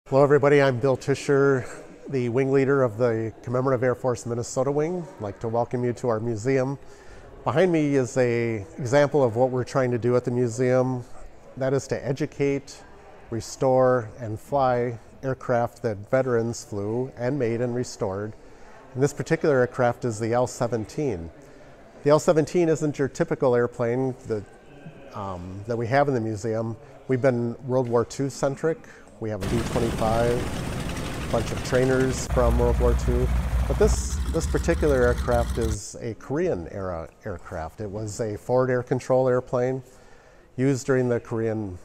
Hello everybody, I'm Bill Tischer, the wing leader of the Commemorative Air Force Minnesota Wing. I'd like to welcome you to our museum. Behind me is an example of what we're trying to do at the museum. That is to educate, restore, and fly aircraft that veterans flew and made and restored. And this particular aircraft is the L-17. The L-17 isn't your typical airplane that we have in the museum. We've been World War II centric. We have a B-25, a bunch of trainers from World War II. But this particular aircraft is a Korean era aircraft. It was a forward air control airplane used during the Korean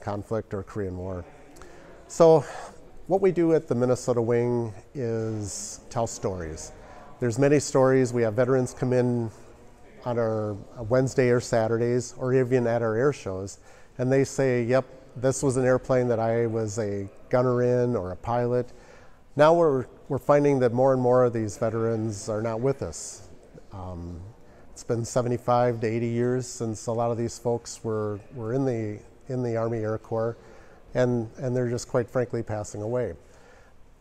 conflict or Korean War. So what we do at the Minnesota Wing is tell stories. There's many stories. We have veterans come in on our Wednesday or Saturdays, or even at our air shows, and they say, yep, this was an airplane that I was a gunner in or a pilot. Now we're finding that more and more of these veterans are not with us. It's been 75 to 80 years since a lot of these folks were in the Army Air Corps, and they're just quite frankly passing away.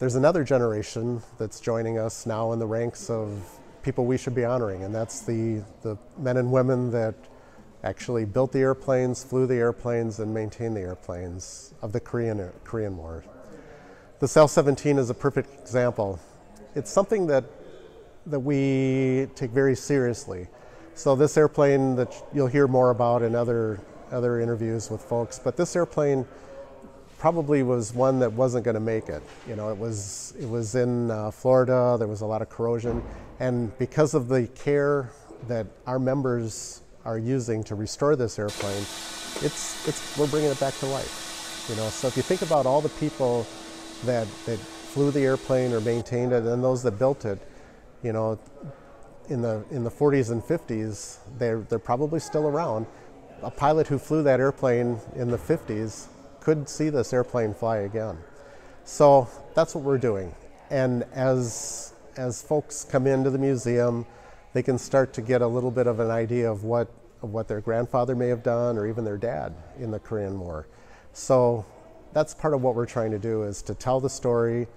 There's another generation that's joining us now in the ranks of people we should be honoring, and that's the men and women that actually built the airplanes, flew the airplanes, and maintained the airplanes of the Korean War. This L-17 is a perfect example. It's something that we take very seriously. So this airplane that you'll hear more about in other interviews with folks, but this airplane probably was one that wasn't going to make it. You know, it was in Florida. There was a lot of corrosion, and because of the care that our members are using to restore this airplane, we're bringing it back to life. You know, so if you think about all the people that flew the airplane or maintained it, and those that built it, you know, in the 40s and 50s, they're probably still around. A pilot who flew that airplane in the 50s could see this airplane fly again. So that's what we're doing. And as folks come into the museum, they can start to get a little bit of an idea of what their grandfather may have done, or even their dad in the Korean War. So that's part of what we're trying to do, is to tell the story,